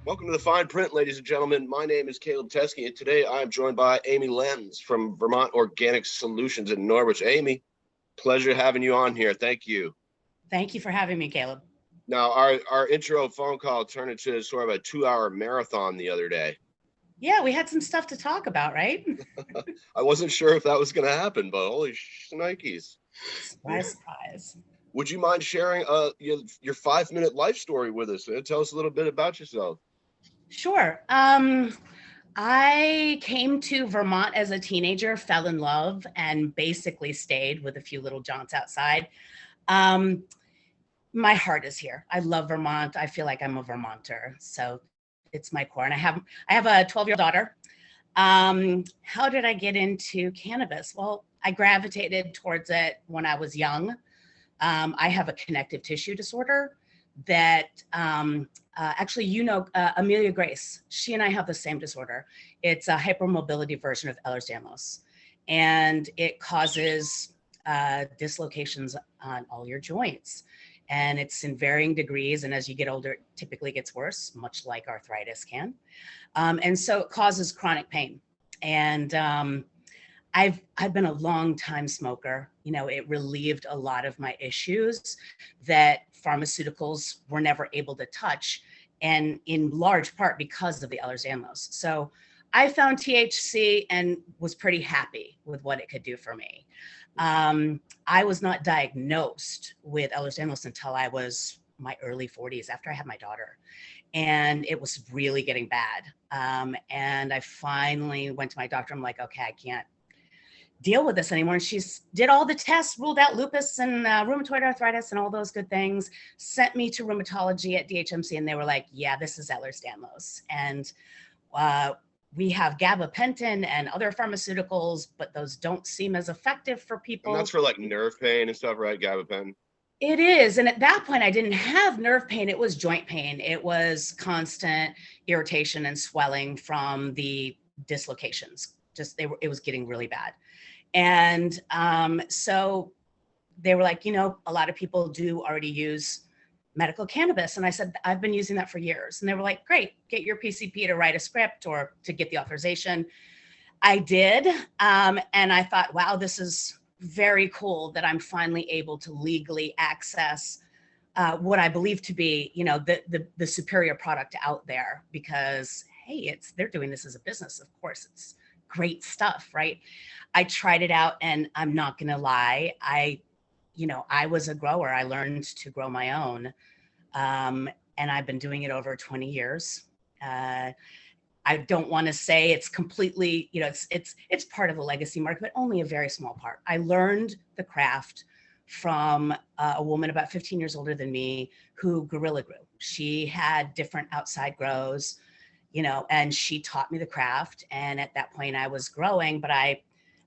Welcome to the Fine Print, ladies and gentlemen. My name is Caleb Teskey, and today I'm joined by Amy Lems from Vermont Organic Solutions in Norwich. Amy, pleasure having you on here. Thank you. Thank you for having me, Caleb. Now, our intro phone call turned into sort of a 2-hour marathon the other day. Yeah, we had some stuff to talk about, right? I wasn't sure if that was going to happen, but holy shnikes. Surprise, surprise. Would you mind sharing your 5-minute life story with us? Tell us a little bit about yourself. Sure. I came to Vermont as a teenager, fell in love, and basically stayed with a few little jaunts outside. My heart is here. I love Vermont. I feel like I'm a Vermonter, so it's my core. And I have a 12-year-old daughter. How did I get into cannabis? Well, I gravitated towards it when I was young. I have a connective tissue disorder that actually, Amelia Grace, she and I have the same disorder. It's a hypermobility version of Ehlers-Danlos, and it causes dislocations on all your joints. And it's in varying degrees. And as you get older, it typically gets worse, much like arthritis can. And so it causes chronic pain. And I've been a long time smoker. You know, it relieved a lot of my issues that pharmaceuticals were never able to touch, and in large part because of the Ehlers-Danlos. So I found THC and was pretty happy with what it could do for me. I was not diagnosed with Ehlers-Danlos until I was my early 40s, after I had my daughter, and it was really getting bad. And I finally went to my doctor. I'm like, okay, I can't deal with this anymore. And she did all the tests, ruled out lupus and rheumatoid arthritis and all those good things, sent me to rheumatology at DHMC, and they were like, yeah, this is Ehlers-Danlos. And we have gabapentin and other pharmaceuticals, but those don't seem as effective for people. And that's for like nerve pain and stuff, right? Gabapentin. It is. And at that point, I didn't have nerve pain. It was joint pain. It was constant irritation and swelling from the dislocations. It was getting really bad. And so they were like, a lot of people do already use medical cannabis. And I said, I've been using that for years. And they were like, great, get your PCP to write a script or to get the authorization. I did. And I thought, wow, this is very cool that I'm finally able to legally access what I believe to be, the superior product out there, because, hey, they're doing this as a business. Of course, it's great stuff, right? I tried it out, and I'm not going to lie. I was a grower. I learned to grow my own. And I've been doing it over 20 years. I don't want to say it's completely, it's part of the legacy market, but only a very small part. I learned the craft from a woman about 15 years older than me who guerrilla grew. She had different outside grows, and she taught me the craft. And at that point I was growing, but I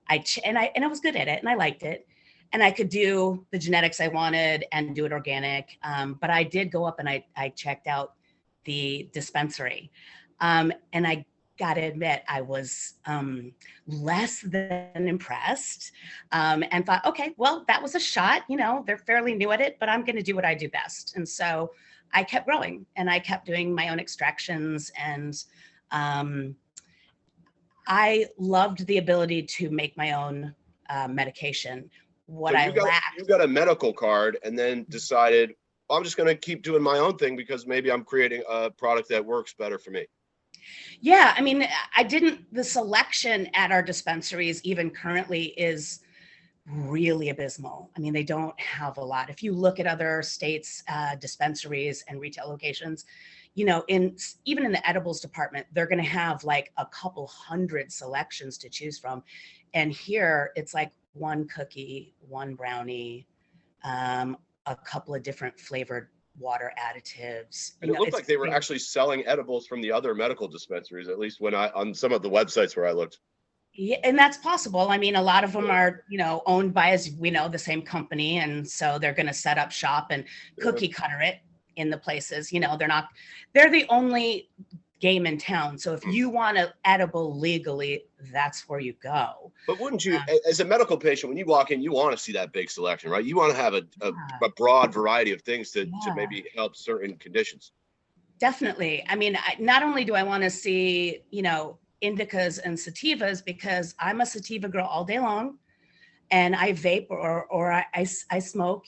was good at it, and I liked it. And I could do the genetics I wanted and do it organic. But I did go up and I checked out the dispensary. And I got to admit, I was less than impressed, and thought, okay, well, that was a shot. They're fairly new at it, but I'm going to do what I do best. And so I kept growing, and I kept doing my own extractions. And I loved the ability to make my own medication. What I lacked. You got a medical card and then decided, well, I'm just going to keep doing my own thing because maybe I'm creating a product that works better for me. Yeah. I mean, the selection at our dispensaries, even currently, is really abysmal. I mean, they don't have a lot. If you look at other states' dispensaries and retail locations, even in the edibles department, they're going to have like a couple hundred selections to choose from. And here it's like one cookie, one brownie, a couple of different flavored water additives. And it looked like they were actually selling edibles from the other medical dispensaries, at least on some of the websites where I looked. Yeah, and that's possible. I mean, a lot of them are, owned by, as we know, the same company. And so they're going to set up shop and cookie cutter it in the places. They're the only game in town. So if you want an edible legally, that's where you go. But wouldn't you, as a medical patient, when you walk in, you want to see that big selection, right? You want to have a broad variety of things to maybe help certain conditions. Definitely. I mean, not only do I want to see, indicas and sativas, because I'm a sativa girl all day long, and I vape or I smoke,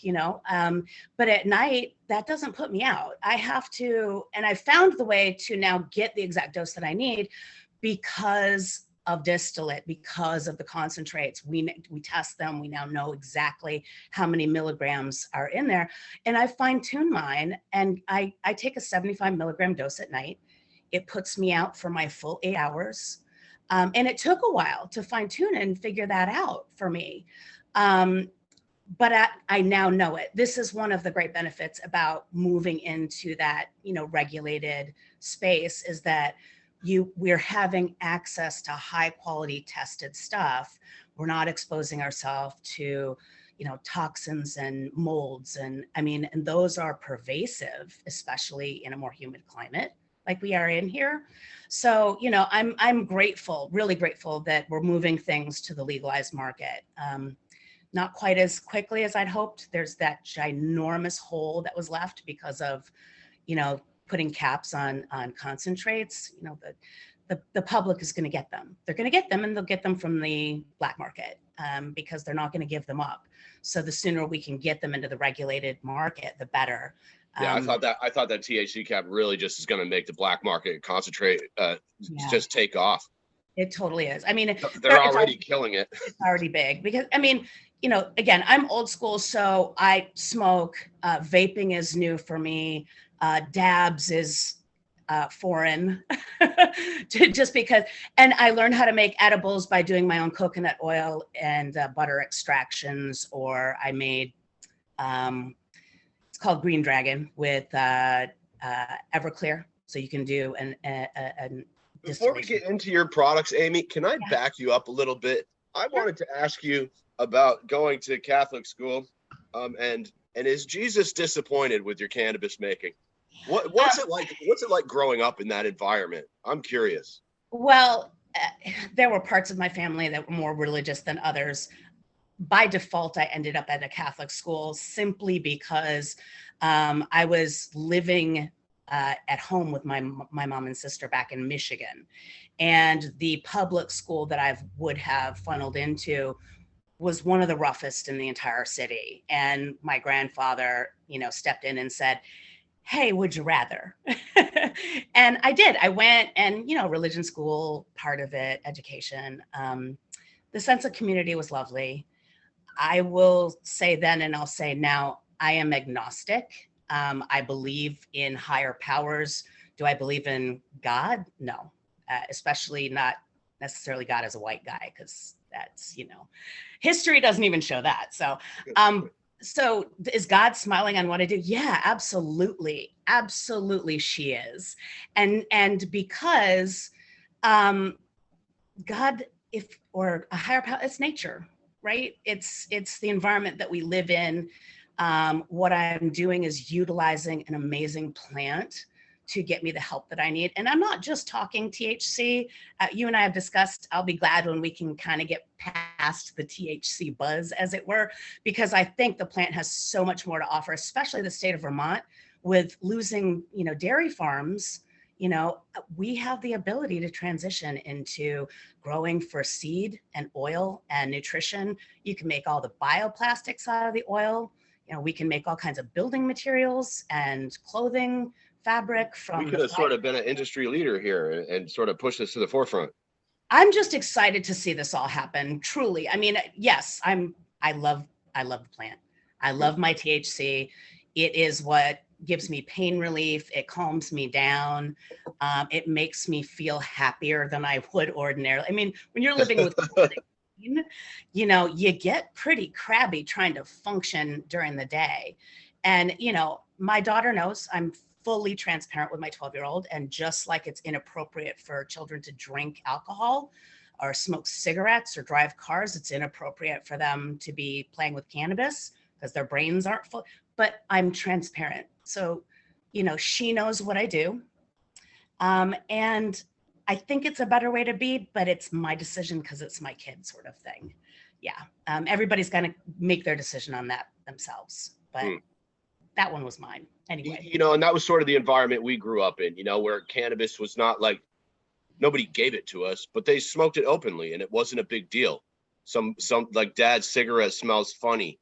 but at night that doesn't put me out. I have to, and I found the way to now get the exact dose that I need because of distillate, because of the concentrates. We test them. We now know exactly how many milligrams are in there. And I fine tune mine, and I take a 75 milligram dose at night. It puts me out for my full 8 hours. And it took a while to fine tune and figure that out for me. But I now know it. This is one of the great benefits about moving into that, regulated space, is that we're having access to high quality tested stuff. We're not exposing ourselves to, toxins and molds. And those are pervasive, especially in a more humid climate like we are in here. So, I'm grateful, really grateful that we're moving things to the legalized market. Not quite as quickly as I'd hoped. There's that ginormous hole that was left because of, putting caps on concentrates. The public is going to get them. They're going to get them, and they'll get them from the black market because they're not going to give them up. So the sooner we can get them into the regulated market, the better. Yeah, I thought that THC cap really just is going to make the black market concentrate just take off. It totally is. I mean, they're already killing it. It's already big because, again, I'm old school, so I smoke. Vaping is new for me. Dabs is foreign just because, and I learned how to make edibles by doing my own coconut oil and butter extractions, or I made, it's called Green Dragon with Everclear. So you can do an Before we get into your products, Amy, can I back you up a little bit? I wanted to ask you about going to Catholic school, and is Jesus disappointed with your cannabis making? What's it like? What's it like growing up in that environment? I'm curious. Well, there were parts of my family that were more religious than others. By default, I ended up at a Catholic school simply because I was living at home with my mom and sister back in Michigan, and the public school that I would have funneled into was one of the roughest in the entire city. And my grandfather, stepped in and said, "Hey, would you rather?" And I did. I went, and religion school, part of it, education. The sense of community was lovely. I will say then, and I'll say now, I am agnostic. I believe in higher powers. Do I believe in God? No, especially not necessarily God as a white guy, because that's, history doesn't even show that. So, so is God smiling on what I do? Yeah, absolutely. Absolutely, she is. And because God, or a higher power, it's nature, right? It's the environment that we live in. What I'm doing is utilizing an amazing plant to get me the help that I need. And I'm not just talking THC. You and I have discussed, I'll be glad when we can kind of get past the THC buzz, as it were, because I think the plant has so much more to offer, especially the state of Vermont, with losing, dairy farms. We have the ability to transition into growing for seed and oil and nutrition. You can make all the bioplastics out of the oil. We can make all kinds of building materials and clothing, fabric from. We could have sort of been an industry leader here and sort of pushed this to the forefront. I'm just excited to see this all happen. Truly. I mean, yes, I love the plant. I love my THC. It is what gives me pain relief. It calms me down. It makes me feel happier than I would ordinarily. I mean, when you're living with you get pretty crabby trying to function during the day. And, my daughter knows I'm fully transparent with my 12-year-old. And just like it's inappropriate for children to drink alcohol or smoke cigarettes or drive cars, it's inappropriate for them to be playing with cannabis because their brains aren't full. But I'm transparent. So, she knows what I do. And I think it's a better way to be, but it's my decision because it's my kid, sort of thing. Yeah. Everybody's going to make their decision on that themselves. But that one was mine anyway. You know, and that was sort of the environment we grew up in, you know, where cannabis was not like, nobody gave it to us, but they smoked it openly and it wasn't a big deal. Some like dad's cigarette smells funny,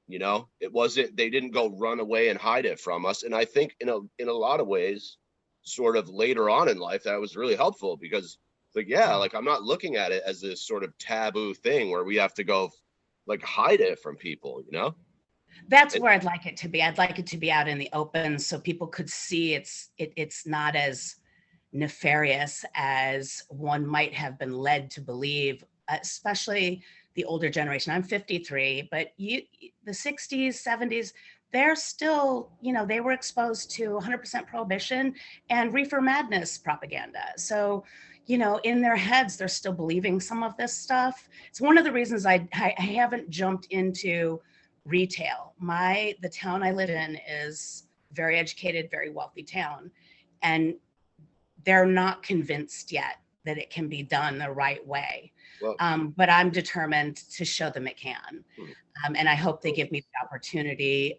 you know, it wasn't, they didn't go run away and hide it from us. And I think in a lot of ways, sort of later on in life, that was really helpful because like, yeah, like I'm not looking at it as this sort of taboo thing where we have to go like hide it from people, you know? That's where I'd like it to be. I'd like it to be out in the open so people could see it's not as nefarious as one might have been led to believe, especially the older generation. I'm 53, but the 60s, 70s, they're still, you know, they were exposed to 100% prohibition and reefer madness propaganda. So, you know, in their heads, they're still believing some of this stuff. It's one of the reasons I haven't jumped into retail. The town I live in is very educated, very wealthy town. And they're not convinced yet that it can be done the right way. Well, but I'm determined to show them it can. And I hope they give me the opportunity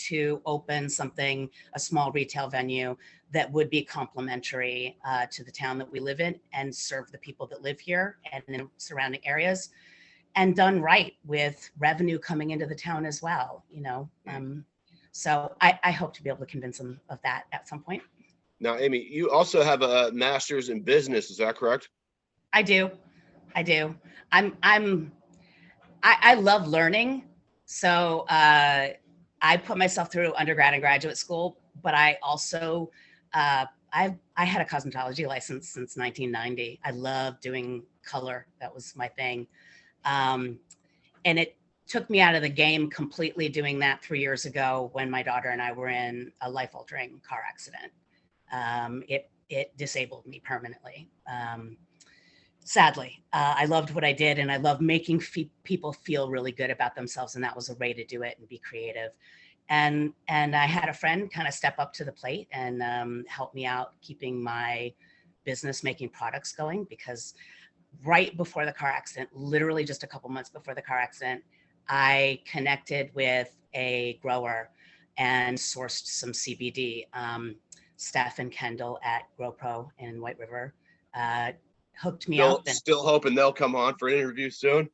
to open something, a small retail venue that would be complementary to the town that we live in and serve the people that live here and in surrounding areas, and done right with revenue coming into the town as well, you know. So I hope to be able to convince them of that at some point. Now, Amy, you also have a master's in business, is that correct? I do. I love learning. So I put myself through undergrad and graduate school, but I also, I had a cosmetology license since 1990. I love doing color. That was my thing. And it took me out of the game completely doing that 3 years ago when my daughter and I were in a life-altering car accident. It disabled me permanently. Sadly, I loved what I did and I love making people feel really good about themselves. And that was a way to do it and be creative. And I had a friend kind of step up to the plate and help me out keeping my business making products going, because right before the car accident, literally just a couple months before the car accident, I connected with a grower and sourced some CBD. Steph and Kendall at GrowPro in White River hooked me up. Still hoping they'll come on for an interview soon.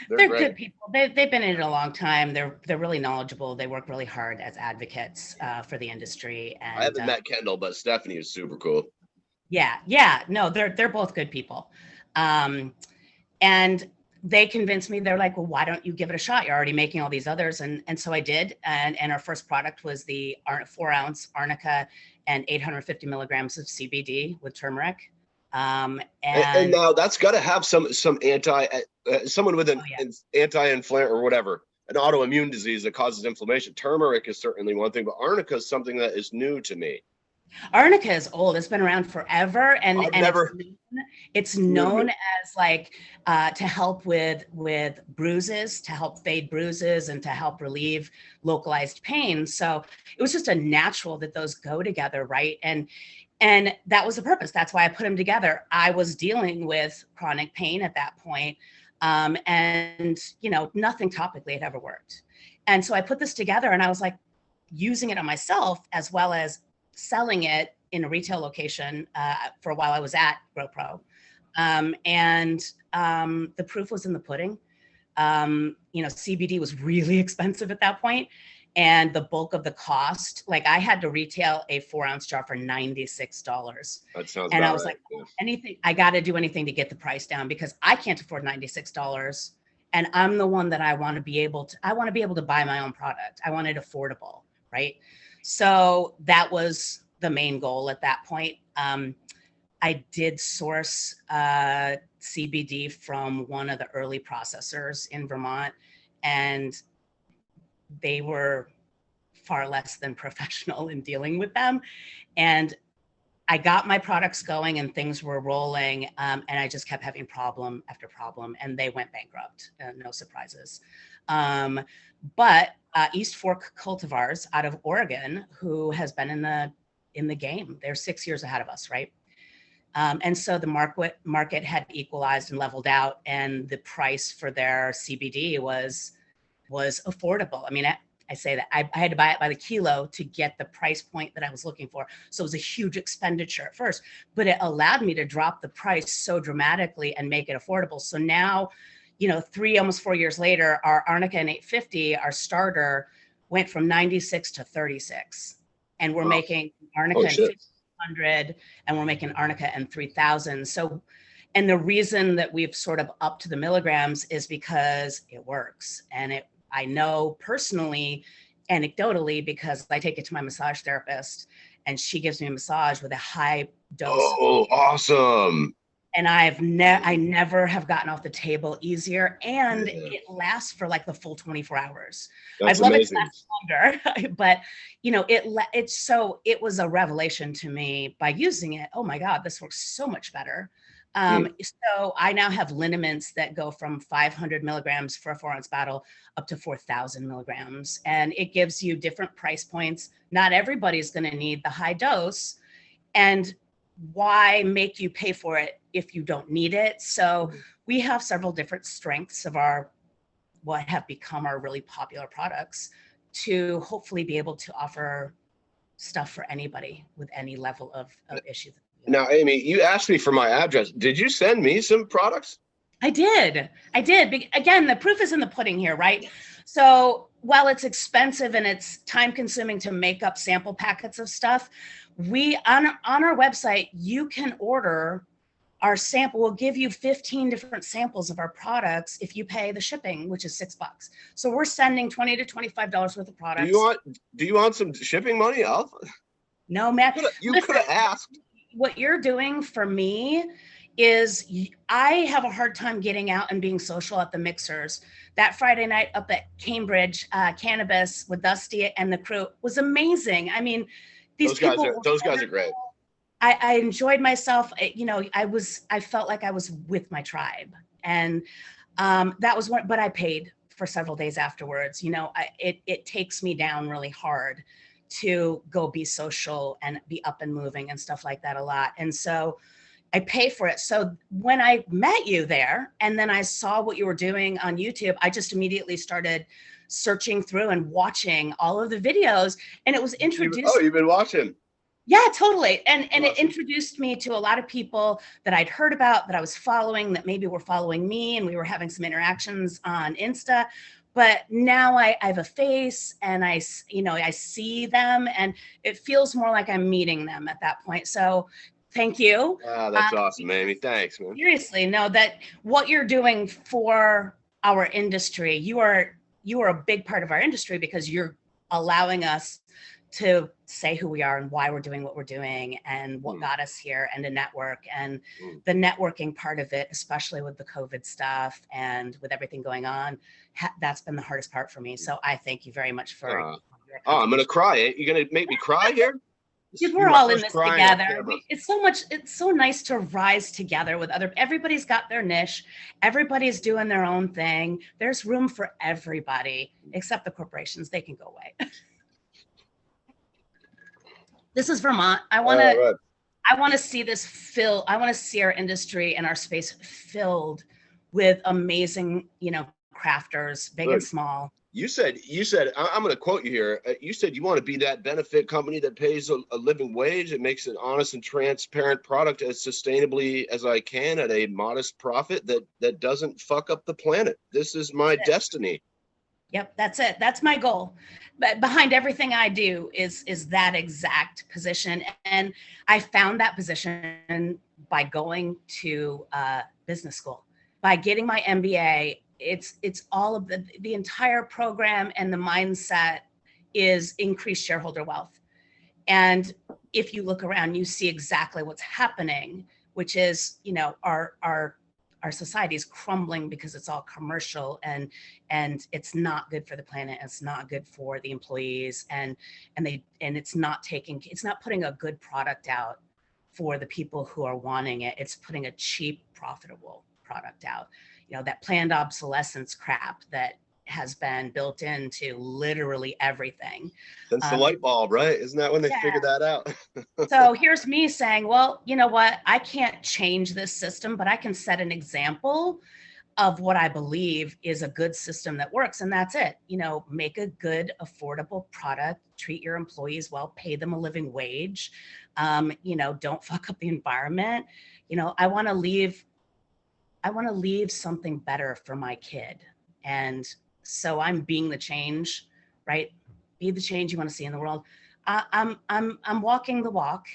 They're good people. They've been in it a long time. They're really knowledgeable. They work really hard as advocates for the industry. And I haven't met Kendall, but Stephanie is super cool. Yeah. No, they're both good people. And they convinced me. They're like, well, why don't you give it a shot? You're already making all these others. And so I did. And our first product was the 4-ounce arnica and 850 milligrams of CBD with turmeric. And now that's got to have some someone with an anti-inflammatory or whatever, an autoimmune disease that causes inflammation. Turmeric is certainly one thing, but arnica is something that is new to me. Arnica is old. It's been around forever, and it's known as like to help with bruises, to help fade bruises, and to help relieve localized pain. So it was just a natural that those go together, right? And that was the purpose. That's why I put them together. I was dealing with chronic pain at that point, and you know, nothing topically had ever worked. And so I put this together, and I was like using it on myself as well as selling it in a retail location for a while. I was at GrowPro, and the proof was in the pudding. You know, CBD was really expensive at that point, and the bulk of the cost, like I had to retail a 4-ounce jar for $96. That sounds. And I was like, anything, I got to do anything to get the price down because I can't afford $96, and I'm the one that I want to be able to buy my own product. I want it affordable, right? So that was the main goal at that point. I did source CBD from one of the early processors in Vermont, and they were far less than professional in dealing with them. And I got my products going and things were rolling, and I just kept having problem after problem, and they went bankrupt. No surprises. But East Fork Cultivars out of Oregon, who has been in the game, they're 6 years ahead of us, right? And so the market had equalized and leveled out, and the price for their CBD was affordable. I mean, I say that I had to buy it by the kilo to get the price point that I was looking for. So it was a huge expenditure at first, but it allowed me to drop the price so dramatically and make it affordable. So now, almost 4 years later, our Arnica and 850, our starter, went from 96 to 36. And we're making Arnica and 1500, and we're making Arnica and 3000. So, and the reason that we've sort of upped to the milligrams is because it works. And I know personally, anecdotally, because I take it to my massage therapist and she gives me a massage with a high dose. Oh, awesome. And I never have gotten off the table easier, and it lasts for like the full 24 hours. That's I'd love amazing. it to last longer, but it was a revelation to me by using it. Oh my God, this works so much better. So I now have liniments that go from 500 milligrams for a 4-ounce bottle up to 4,000 milligrams. And it gives you different price points. Not everybody's going to need the high dose. And why make you pay for it if you don't need it? So we have several different strengths of what have become our really popular products to hopefully be able to offer stuff for anybody with any level of issue. Now, Amy, you asked me for my address. Did you send me some products? I did. Again, the proof is in the pudding here, right? So while it's expensive and it's time consuming to make up sample packets of stuff, we on our website, you can order our sample. We'll give you 15 different samples of our products if you pay the shipping, which is $6. So we're sending $20 to $25 worth of products. Do you want some shipping money? No, man. You could have asked. What you're doing for me is I have a hard time getting out and being social at the mixers. That Friday night up at Cambridge, Cannabis with Dusty and the crew was amazing. I mean, those guys are great. I enjoyed myself. I felt like I was with my tribe, and that was one. But I paid for several days afterwards. It takes me down really hard to go be social and be up and moving and stuff like that a lot. And so I pay for it. So when I met you there and then I saw what you were doing on YouTube, I just immediately started searching through and watching all of the videos, and it was introduced. You've been watching. Yeah, totally. And it introduced me to a lot of people that I'd heard about, that I was following, that maybe were following me, and we were having some interactions on Insta. But now I have a face, and I see them, and it feels more like I'm meeting them at that point. So thank you. That's awesome, Amy. Thanks, man. Seriously, know that what you're doing for our industry, you are a big part of our industry, because you're allowing us to say who we are and why we're doing what we're doing and what got us here, and a network, and the networking part of it, especially with the COVID stuff and with everything going on, that's been the hardest part for me. So I thank you very much for I'm gonna cry. You're gonna make me cry here? Dude, we're all in this together. It's so nice to rise together with everybody's got their niche. Everybody's doing their own thing. There's room for everybody, except the corporations. They can go away. This is Vermont. I want to see this I want to see our industry and our space filled with amazing, crafters, big and small. You said, I'm going to quote you here. You said you want to be that benefit company that pays a living wage and makes an honest and transparent product as sustainably as I can at a modest profit that doesn't fuck up the planet. This is my destiny. Yep, that's it. That's my goal. But behind everything I do is that exact position. And I found that position by going to business school, by getting my MBA. It's all of the entire program, and the mindset is increased shareholder wealth. And if you look around, you see exactly what's happening, which is, our society is crumbling because it's all commercial, and it's not good for the planet. It's not good for the employees, and it's not putting a good product out for the people who are wanting it. It's putting a cheap, profitable product out. That planned obsolescence crap that has been built into literally everything. Since the light bulb, right? Isn't that when they figured that out? So here's me saying, well, you know what? I can't change this system, but I can set an example of what I believe is a good system that works. And that's it. Make a good, affordable product, treat your employees well, pay them a living wage. Don't fuck up the environment. I want to leave something better for my kid. And so I'm being the change, right? Be the change you want to see in the world. I'm walking the walk.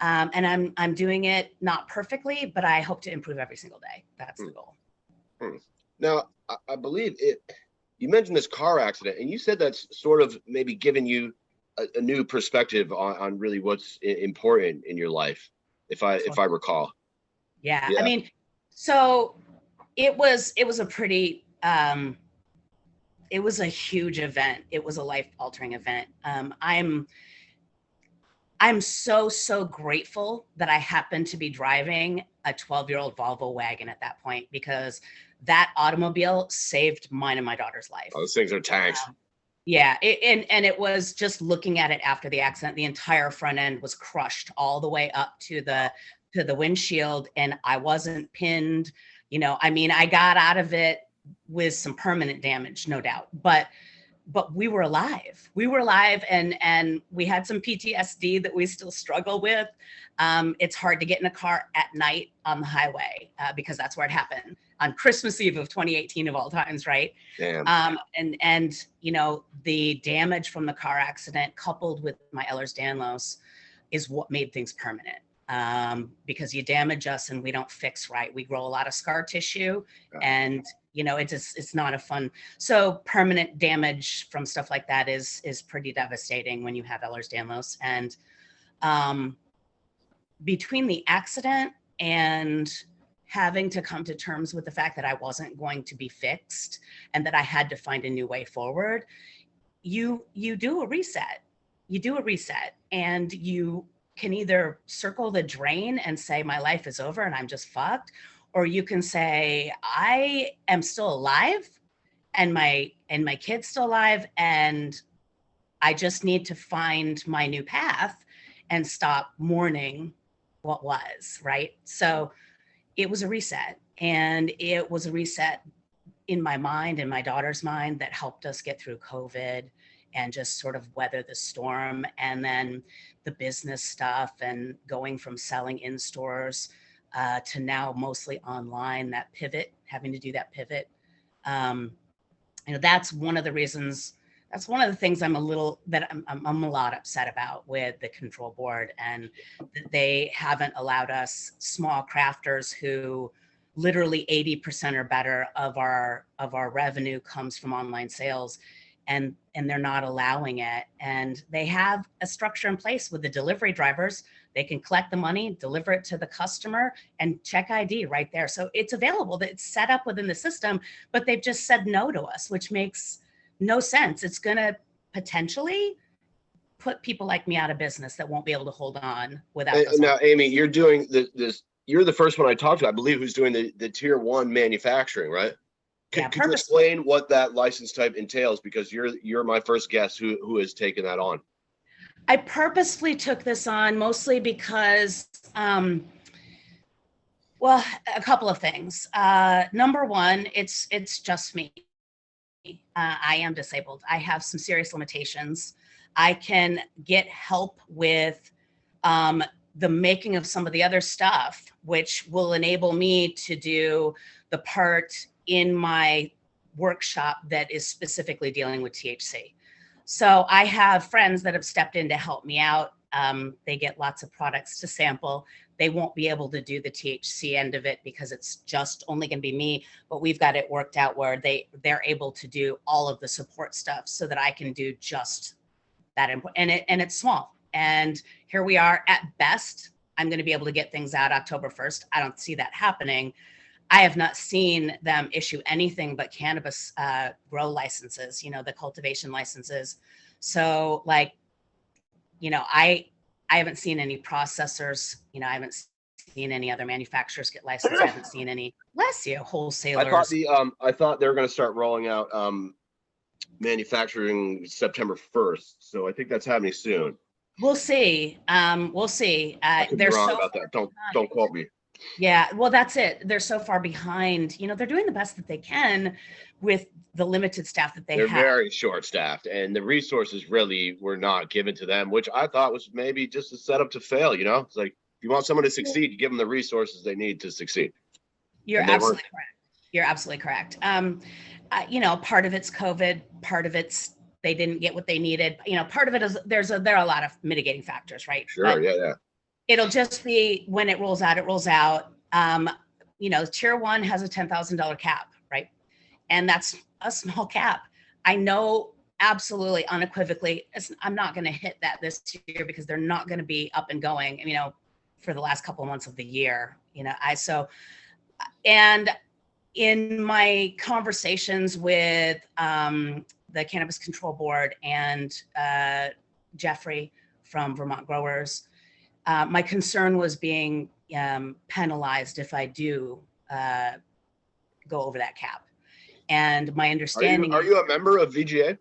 And I'm doing it not perfectly, but I hope to improve every single day. That's the goal. Now, I believe you mentioned this car accident, and you said that's sort of maybe given you a new perspective on really what's important in your life, if I recall. Yeah. I mean, so it was a pretty, it was a huge event. It was a life-altering event. I'm so grateful that I happened to be driving a 12-year-old Volvo wagon at that point, because that automobile saved mine and my daughter's life. Oh, those things are tanks. Yeah, and it was just looking at it after the accident, the entire front end was crushed all the way up to the windshield, and I wasn't pinned. I got out of it with some permanent damage, no doubt, but we were alive. And we had some PTSD that we still struggle with. It's hard to get in a car at night on the highway because that's where it happened on Christmas Eve of 2018 of all times, right? Damn. And the damage from the car accident coupled with my Ehlers-Danlos is what made things permanent. Because you damage us and we don't fix right. We grow a lot of scar tissue, and it's not a fun. So permanent damage from stuff like that is pretty devastating when you have Ehlers-Danlos. And between the accident and having to come to terms with the fact that I wasn't going to be fixed and that I had to find a new way forward, you do a reset. And you can either circle the drain and say my life is over and I'm just fucked, or you can say I am still alive and my kid's still alive, and I just need to find my new path and stop mourning what was, right? So it was a reset, and it was a reset in my mind and my daughter's mind that helped us get through COVID and just sort of weather the storm. And then the business stuff and going from selling in stores to now mostly online, having to do that pivot. That's one of the reasons, that's one of the things I'm a lot upset about with the control board, and that they haven't allowed us small crafters who literally 80% or better of our revenue comes from online sales, and they're not allowing it. And they have a structure in place with the delivery drivers. They can collect the money, deliver it to the customer, and check ID right there. So it's available, it's set up within the system, but they've just said no to us, which makes no sense. It's going to potentially put people like me out of business that won't be able to hold on without those. Now, Amy, you're doing this. You're the first one I talked to, I believe, who's doing the tier 1 manufacturing, right? Could you explain what that license type entails? Because you're my first guest who has taken that on. I purposefully took this on mostly because, a couple of things. Number one, it's just me. I am disabled. I have some serious limitations. I can get help with the making of some of the other stuff, which will enable me to do the part in my workshop that is specifically dealing with THC. So I have friends that have stepped in to help me out. They get lots of products to sample. They won't be able to do the THC end of it because it's just only going to be me, but we've got it worked out where they're able to do all of the support stuff so that I can do just that. And it's small. And here we are. At best, I'm going to be able to get things out October 1st. I don't see that happening. I have not seen them issue anything but cannabis grow licenses, the cultivation licenses. So I haven't seen any processors, I haven't seen any other manufacturers get licensed. I haven't seen any, bless you, wholesalers. I thought they were going to start rolling out manufacturing September 1st. So I think that's happening soon. We'll see. We'll see. I could be wrong about that. Don't quote me. Yeah, well, that's it. They're so far behind. They're doing the best that they can with the limited staff that they They're have. very short staffed, and the resources really were not given to them, which I thought was maybe just a setup to fail. It's like, if you want someone to succeed, you give them the resources they need to succeed. You're absolutely correct. You're absolutely correct. Part of it's COVID, part of it's they didn't get what they needed. Part of it is there are a lot of mitigating factors, right? Sure, but yeah. It'll just be when it rolls out, it rolls out. Tier 1 has a $10,000 cap, right? And that's a small cap. I know absolutely unequivocally, I'm not going to hit that this year because they're not going to be up and going, for the last couple of months of the year. And in my conversations with the Cannabis Control Board and Jeffrey from Vermont Growers, my concern was being penalized if I do go over that cap. And my understanding are you a member of VGA?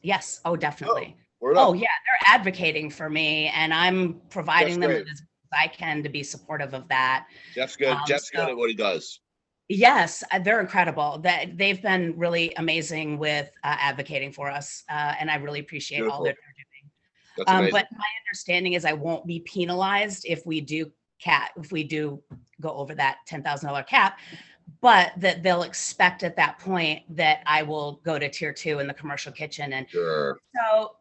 Yes. Oh, definitely. Yeah, they're advocating for me, and I'm providing them as I can to be supportive of that. Jeff's good. Jeff's good at what he does. Yes, they're incredible. That they've been really amazing with advocating for us, and I really appreciate all that they're doing. That's amazing. But my understanding is I won't be penalized if we do go over that $10,000 cap, but that they'll expect at that point that I will go to tier 2 in the commercial kitchen. And sure. So,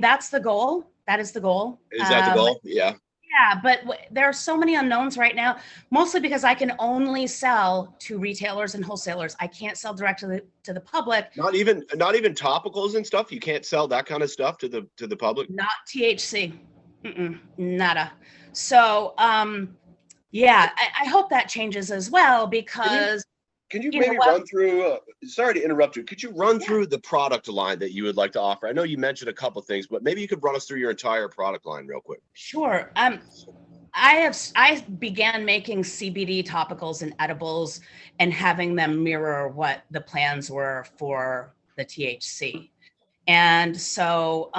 that's the goal. That is the goal. Is that the goal? Yeah. Yeah, but there are so many unknowns right now, mostly because I can only sell to retailers and wholesalers. I can't sell directly to the public. Not even topicals and stuff. You can't sell that kind of stuff to the public. Not THC. Nada. So, yeah, I hope that changes as well, because can you maybe run through, sorry to interrupt you. Could you run through the product line that you would like to offer? I know you mentioned a couple things, but maybe you could run us through your entire product line real quick. Sure. I began making CBD topicals and edibles and having them mirror what the plans were for the THC. And so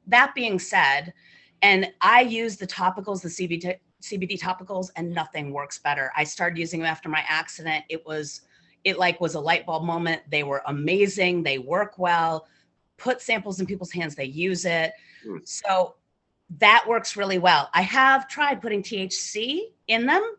that being said, and I use the topicals, the CBD topicals, and nothing works better. I started using them after my accident. It was a light bulb moment. They were amazing. They work well. Put samples in people's hands, they use it. So that works really well. I have tried putting THC in them,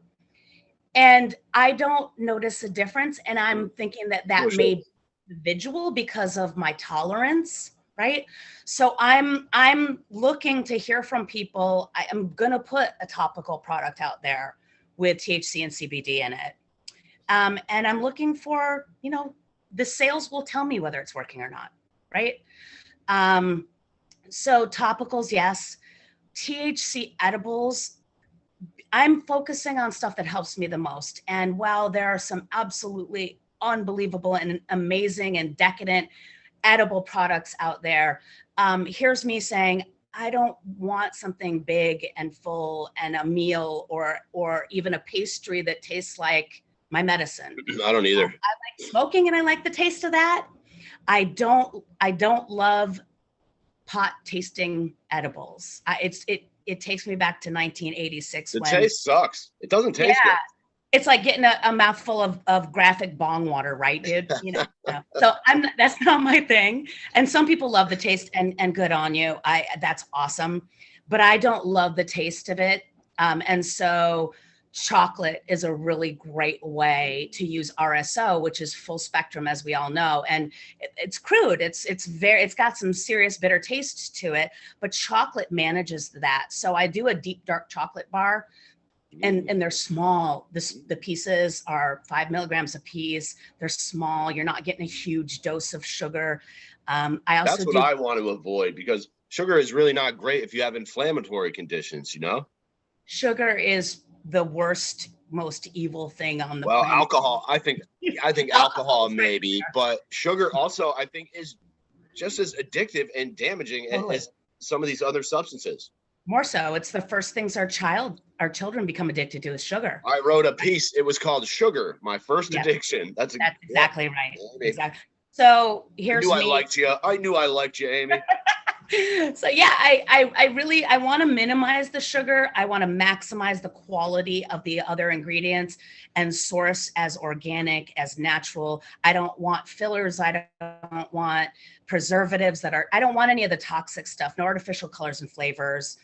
and I don't notice a difference. And I'm thinking that may be individual because of my tolerance. Right. So I'm looking to hear from people. I'm going to put a topical product out there with THC and CBD in it. And I'm looking for, the sales will tell me whether it's working or not. Right. So topicals, yes. THC edibles, I'm focusing on stuff that helps me the most. And while there are some absolutely unbelievable and amazing and decadent edible products out there, here's me saying, I don't want something big and full and a meal or even a pastry that tastes like my medicine. I don't either. I like smoking and I like the taste of that. I don't love pot tasting edibles. It takes me back to 1986. The taste sucks. It doesn't taste good. It's like getting a mouthful of graphic bong water, right, dude? So that's not my thing. And some people love the taste, and good on you. That's awesome, but I don't love the taste of it. And so chocolate is a really great way to use RSO, which is full spectrum, as we all know. And it's crude. It's got some serious bitter taste to it, but chocolate manages that. So I do a deep dark chocolate bar. And they're small. The pieces are 5 milligrams a piece. They're small. You're not getting a huge dose of sugar. That's what I want to avoid, because sugar is really not great if you have inflammatory conditions, Sugar is the worst, most evil thing on the planet. Well, alcohol. I think alcohol maybe, but sugar also I think is just as addictive and damaging as some of these other substances. More so, it's the first things our children become addicted to is sugar. I wrote a piece. It was called "Sugar: My First Addiction." That's exactly right. Exactly. So here's I knew I liked you, Amy. So yeah, I want to minimize the sugar. I want to maximize the quality of the other ingredients and source as organic, as natural. I don't want fillers. I don't want preservatives I don't want any of the toxic stuff, no artificial colors and flavors.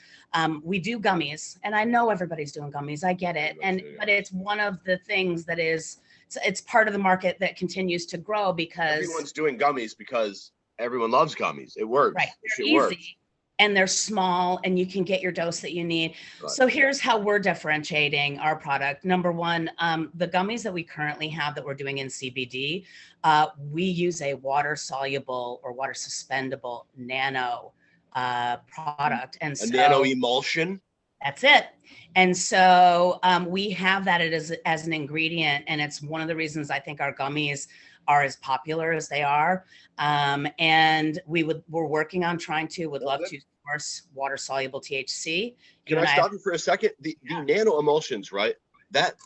We do gummies, and I know everybody's doing gummies. I get it. But it's one of the things that it's part of the market that continues to grow because everyone's doing gummies because everyone loves gummies. It works. Right. They're easy works. And they're small and you can get your dose that you need. Right. So here's how we're differentiating our product. Number one, the gummies that we currently have that we're doing in CBD, we use a water soluble or water suspendable nano product. And a nano emulsion. That's it. And so we have that as an ingredient. And it's one of the reasons I think our gummies are as popular as they are. And we're working on would love to source water soluble THC. Can I stop you for a second? The nano emulsions, right? That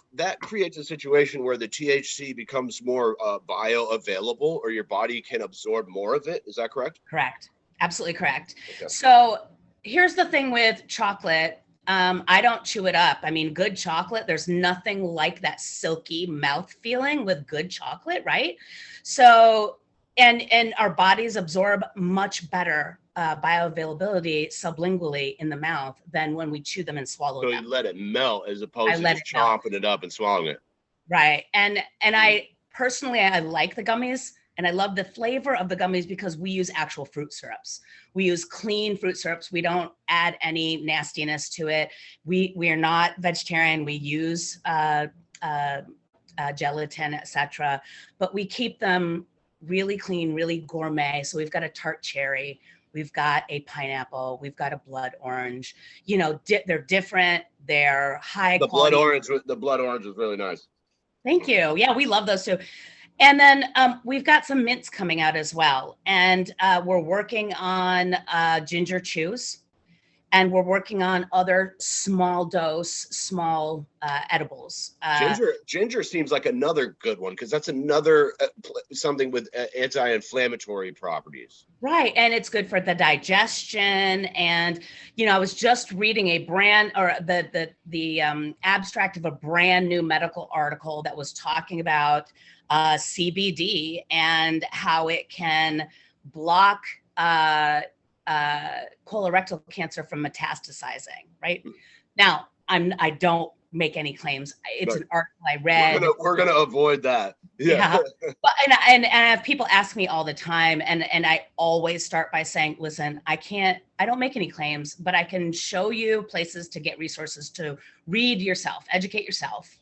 creates a situation where the THC becomes more bioavailable, or your body can absorb more of it. Is that correct? Correct. Absolutely correct. Okay. So here's the thing with chocolate. I don't chew it up. I mean, good chocolate, there's nothing like that silky mouth feeling with good chocolate, right? So, and our bodies absorb much better bioavailability sublingually in the mouth than when we chew them and swallow them. So you let it melt as opposed to just chomping it up and swallowing it. Right. And I personally, I like the gummies. And I love the flavor of the gummies because we use actual fruit syrups. We use clean fruit syrups. We don't add any nastiness to it. We are not vegetarian. We use gelatin, etc. But we keep them really clean, really gourmet. So we've got a tart cherry. We've got a pineapple. We've got a blood orange. You know, they're different. They're high quality. The blood orange was really nice. Thank you. Yeah, we love those too. And then we've got some mints coming out as well. And we're working on ginger chews. And we're working on other small edibles. Ginger seems like another good one because that's another something with anti-inflammatory properties. Right. And it's good for the digestion. And, you know, I was just reading the abstract of a brand new medical article that was talking about CBD and how it can block colorectal cancer from metastasizing. Right now, I don't make any claims. It's an article I read. We're gonna avoid that. Yeah. But and I have people ask me all the time, and I always start by saying, listen, I don't make any claims, but I can show you places to get resources to read yourself, educate yourself.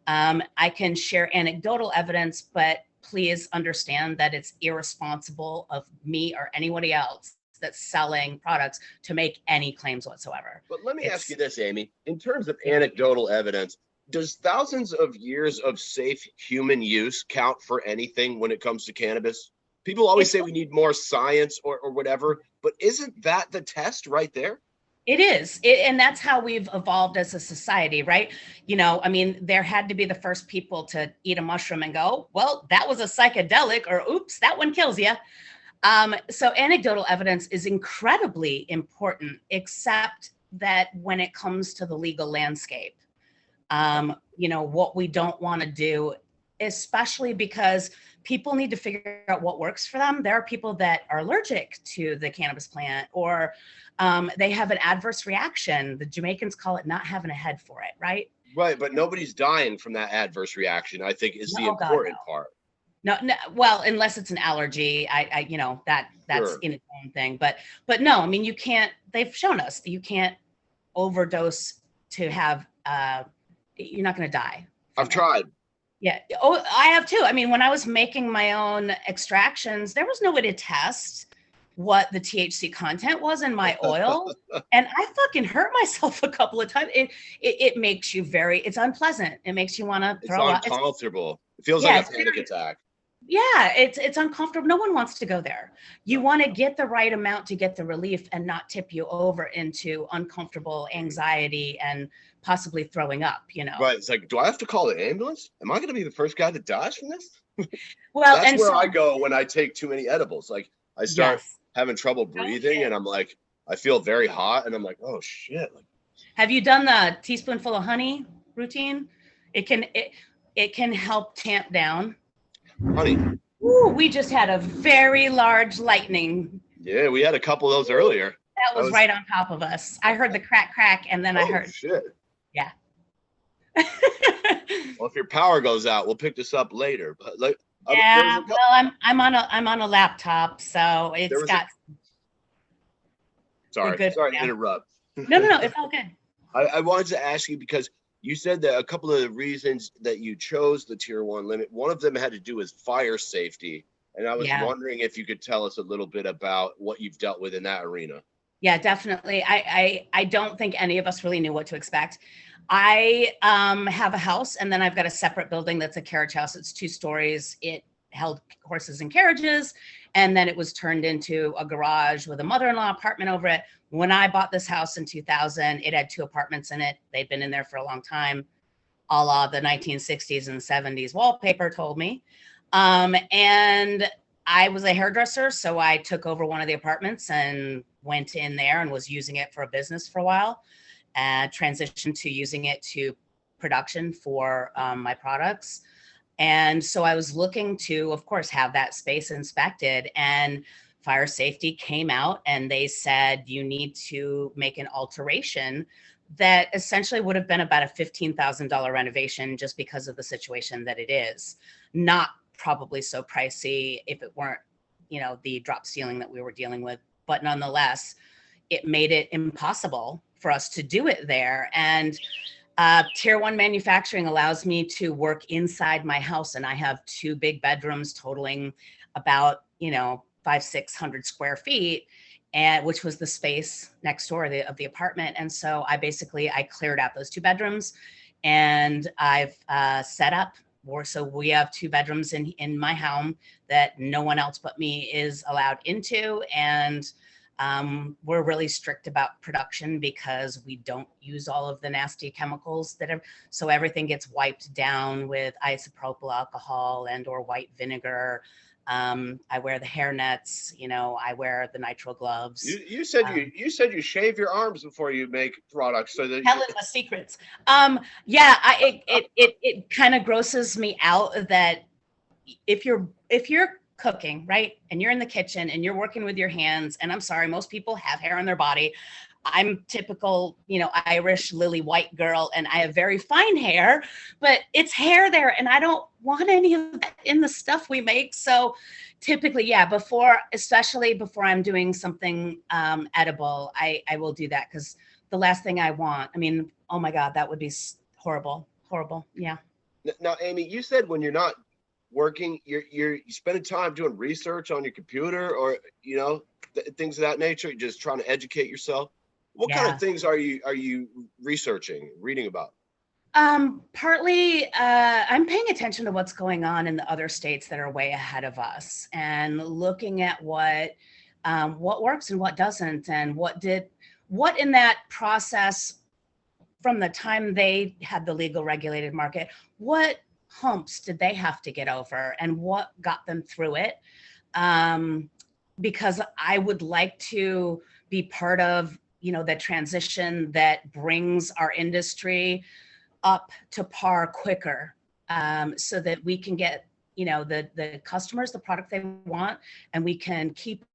I can share anecdotal evidence, but please understand that it's irresponsible of me or anybody else that's selling products to make any claims whatsoever. But let me ask you this, Amy. In terms of anecdotal evidence, does thousands of years of safe human use count for anything when it comes to cannabis? People always say we need more science or whatever, but isn't that the test right there? It is. And that's how we've evolved as a society, right? You know, I mean, there had to be the first people to eat a mushroom and go, well, that was a psychedelic, or oops, that one kills you. So anecdotal evidence is incredibly important, except that when it comes to the legal landscape, you know, what we don't want to do, especially because people need to figure out what works for them. There are people that are allergic to the cannabis plant, or they have an adverse reaction. The Jamaicans call it not having a head for it, right? Right, but nobody's dying from that adverse reaction, I think, is the important part. No, well, unless it's an allergy, I you know, that's sure. In its own thing. But no, I mean, you can't, they've shown us that you can't overdose to have, you're not going to die. I've tried. Yeah. Oh, I have too. I mean, when I was making my own extractions, there was no way to test what the THC content was in my oil. And I fucking hurt myself a couple of times. It makes you it's unpleasant. It makes you want to throw up. It's uncomfortable. It feels like a panic attack. Yeah, it's uncomfortable. No one wants to go there. You want to get the right amount to get the relief and not tip you over into uncomfortable anxiety and possibly throwing up, you know. Right. It's like, do I have to call the ambulance? Am I going to be the first guy that dies from this? Well, that's where I go when I take too many edibles. Like I start having trouble breathing, and I'm like, I feel very hot, and I'm like, oh shit. Like, have you done the teaspoonful of honey routine? It can help tamp down. honey. Ooh, we just had a very large lightning. Yeah, we had a couple of those earlier. That was right on top of us. I heard the crack, crack, and then I heard. Shit. Yeah. Well, if your power goes out, we'll pick this up later. But like, yeah, well, I'm on a laptop, so it's got. Sorry to interrupt. No, it's all good. I wanted to ask you, because you said that a couple of the reasons that you chose the tier 1 limit, one of them had to do with fire safety. And I was wondering if you could tell us a little bit about what you've dealt with in that arena. Yeah, definitely. I don't think any of us really knew what to expect. I have a house, and then I've got a separate building that's a carriage house. It's 2 stories. It held horses and carriages, and then it was turned into a garage with a mother-in-law apartment over it. When I bought this house in 2000, it had 2 apartments in it. They'd been in there for a long time, a la the 1960s and 70s wallpaper told me. And I was a hairdresser, so I took over one of the apartments and went in there and was using it for a business for a while, and transitioned to using it to production for my products. And so I was looking to, of course, have that space inspected, and fire safety came out and they said, you need to make an alteration that essentially would have been about a $15,000 renovation, just because of the situation that it is. Not probably so pricey if it weren't, the drop ceiling that we were dealing with, but nonetheless, it made it impossible for us to do it there. And tier 1 manufacturing allows me to work inside my house, and I have 2 big bedrooms totaling about 500-600 square feet, and which was the space next door of the apartment. And so I cleared out those 2 bedrooms, and I've set up so we have 2 bedrooms in my home that no one else but me is allowed into. And we're really strict about production because we don't use all of the nasty chemicals so everything gets wiped down with isopropyl alcohol and or white vinegar. I wear the hair nets, I wear the nitrile gloves. You said you shave your arms before you make products, so that telling the secrets. It kind of grosses me out that if you're cooking, right, and you're in the kitchen and you're working with your hands, and I'm sorry, most people have hair on their body. I'm typical, Irish lily white girl, and I have very fine hair, but it's hair there, and I don't want any of that in the stuff we make. So typically, especially before I'm doing something edible, I will do that, because the last thing I want, oh my God, that would be horrible. Yeah. Now, Amy, you said when you're not working, you're spending time doing research on your computer, or things of that nature. You're just trying to educate yourself. What kind of things are you researching, reading about? Partly, I'm paying attention to what's going on in the other states that are way ahead of us, and looking at what works and what doesn't, and what in that process, from the time they had the legal regulated market, what humps did they have to get over, and what got them through it? Because I would like to be part of, the transition that brings our industry up to par quicker, so that we can get, the customers the product they want, and we can keep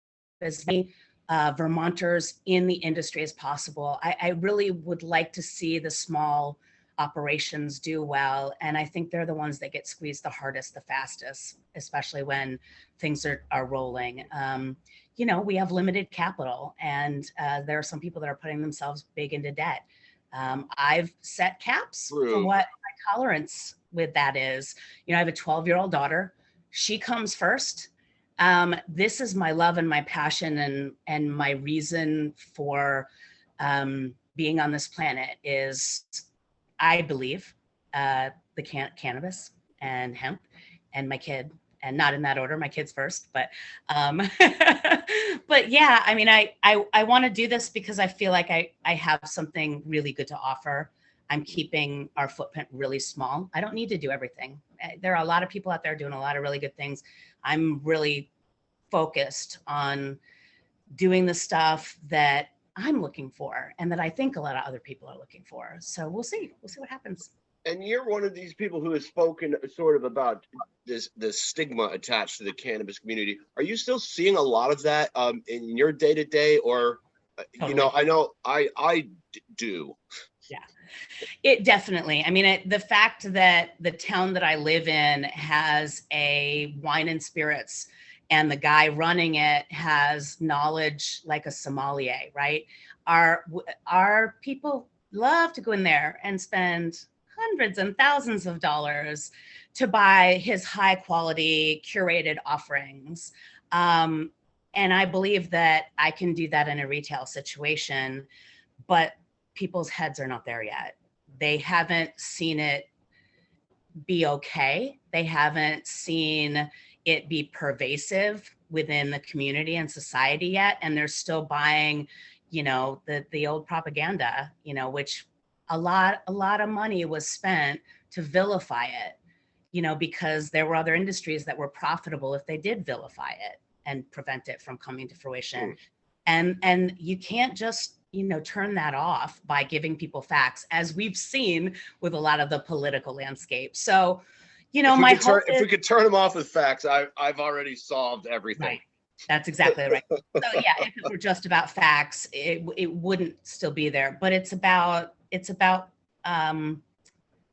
as many Vermonters in the industry as possible. I really would like to see the small operations do well, and I think they're the ones that get squeezed the hardest, the fastest, especially when things are rolling. We have limited capital, and there are some people that are putting themselves big into debt. I've set caps for what my tolerance with that is. I have a 12-year-old daughter. She comes first. This is my love and my passion, and my reason for being on this planet is, I believe, the cannabis and hemp and my kid, and not in that order, my kids first, but but yeah, I want to do this because I feel like I have something really good to offer. I'm keeping our footprint really small. I don't need to do everything. There are a lot of people out there doing a lot of really good things. I'm really focused on doing the stuff that I'm looking for and that I think a lot of other people are looking for. So we'll see what happens. And you're one of these people who has spoken sort of about the stigma attached to the cannabis community. Are you still seeing a lot of that in your day to day, or Totally. you know, I know I do. Yeah, it definitely. I mean, the fact that the town that I live in has a wine and spirits, and the guy running it has knowledge like a sommelier, right? Our people love to go in there and spend hundreds and thousands of dollars to buy his high quality curated offerings. And I believe that I can do that in a retail situation, but people's heads are not there yet. They haven't seen it be okay. They haven't seen it be pervasive within the community and society yet. And they're still buying, you know, the old propaganda, you know, which a lot of money was spent to vilify it, you know, because there were other industries that were profitable if they did vilify it and prevent it from coming to fruition. And you can't just, you know, turn that off by giving people facts, as we've seen with a lot of the political landscape. So, you know, if we could turn them off with facts, I've already solved everything. Right. That's exactly right. So yeah, if it were just about facts, it wouldn't still be there. But it's about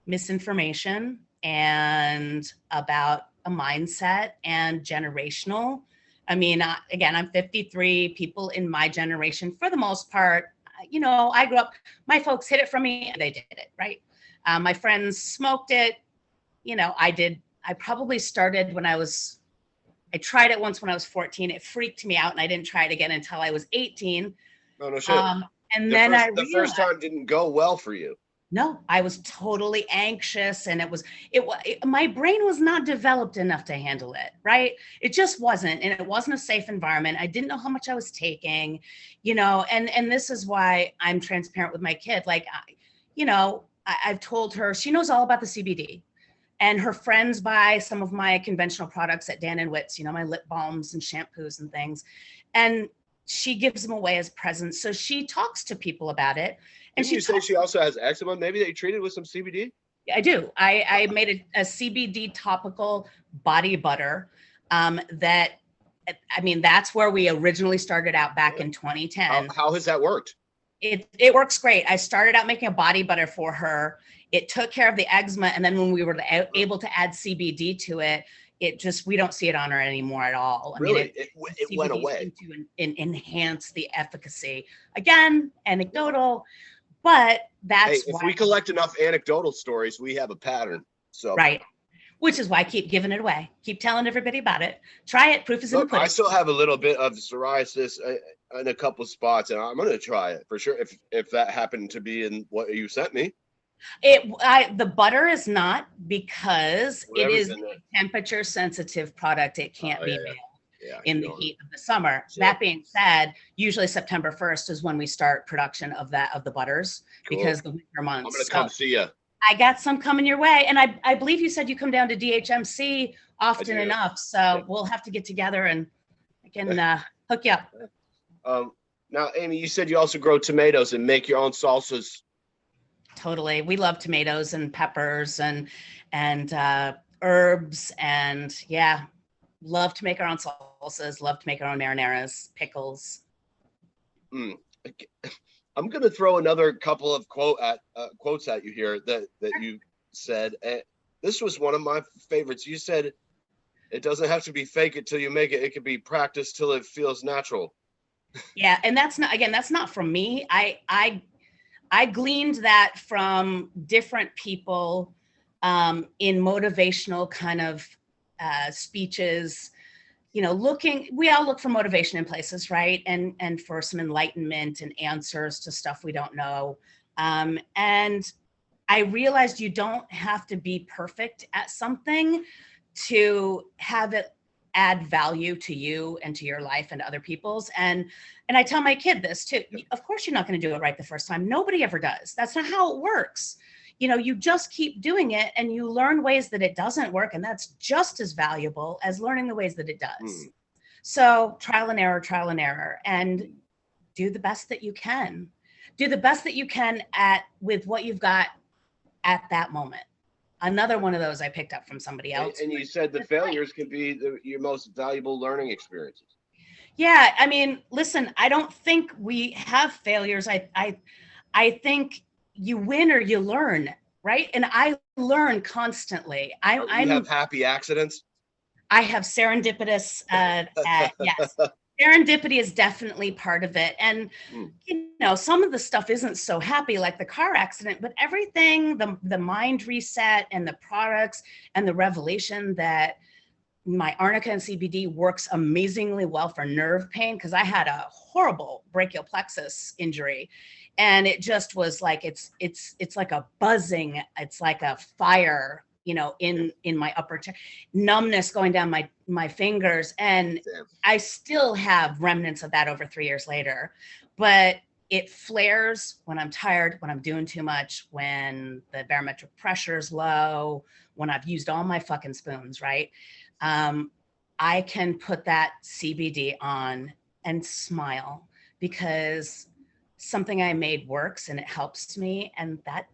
misinformation and about a mindset and generational. I mean, again, I'm 53. People in my generation, for the most part, you know, I grew up, my folks hid it from me and they did it, right? My friends smoked it. You know, I probably started I tried it once when I was 14. It freaked me out and I didn't try it again until I was 18. No shit. And then I realized the first time didn't go well for you. No, I was totally anxious, and my brain was not developed enough to handle it, right? It just wasn't, and it wasn't a safe environment. I didn't know how much I was taking, you know, and this is why I'm transparent with my kid. Like, you know, I've told her, she knows all about the CBD, and her friends buy some of my conventional products at Dan and Witt's, you know, my lip balms and shampoos and things, and she gives them away as presents. So she talks to people about it. And you say she also has eczema? Maybe they treat it with some CBD? I do. I made a CBD topical body butter that, I mean, that's where we originally started out back in 2010. How has that worked? It works great. I started out making a body butter for her. It took care of the eczema. And then when we were able to add CBD to it, we don't see it on her anymore at all. I really? mean, it went away. To enhance the efficacy. Again, anecdotal. But that's if we collect enough anecdotal stories, we have a pattern. So right, which is why I keep giving it away. Keep telling everybody about it. Try it. Proof is in the pudding. I still have a little bit of psoriasis in a couple spots, and I'm going to try it for sure. If that happened to be in what you sent me, the butter is not, because it is a temperature sensitive product. It can't be made in the heat of the summer. Sure. That being said, usually September 1st is when we start production of the butters, cool. Because the winter months. I'm going to come see you. I got some coming your way. And I believe you said you come down to DHMC often enough. So we'll have to get together and I can hook you up. Now, Amy, you said you also grow tomatoes and make your own salsas. Totally. We love tomatoes and peppers and herbs, and love to make our own salsas, love to make our own marinaras, pickles. I'm going to throw another couple of quotes at you here that you said. This was one of my favorites. You said, it doesn't have to be fake it till you make it. It could be practice till it feels natural. Yeah. And that's not from me. I gleaned that from different people in motivational kind of speeches, you know, we all look for motivation in places, right? And for some enlightenment and answers to stuff we don't know. And I realized you don't have to be perfect at something to have it add value to you and to your life and to other people's. And I tell my kid this too. Of course, you're not going to do it right the first time. Nobody ever does. That's not how it works. You know, you just keep doing it and you learn ways that it doesn't work. And that's just as valuable as learning the ways that it does. So trial and error, and do the best that you can. Do the best that you can with what you've got at that moment. Another one of those I picked up from somebody else. And you said the failures can be your most valuable learning experiences. Yeah, I mean, listen, I don't think we have failures. I think you win or you learn, right? And I learn constantly. You have happy accidents. I have serendipitous. Yes, serendipity is definitely part of it. And you know, some of the stuff isn't so happy, like the car accident, but everything, the mind reset and the products and the revelation that my arnica and CBD works amazingly well for nerve pain, because I had a horrible brachial plexus injury, and it just was like it's like a buzzing, it's like a fire, you know, in my upper chest, numbness going down my fingers, and I still have remnants of that over 3 years later. But it flares when I'm tired, when I'm doing too much, when the barometric pressure is low, when I've used all my fucking spoons, right? I can put that CBD on and smile because something I made works and it helps me. And that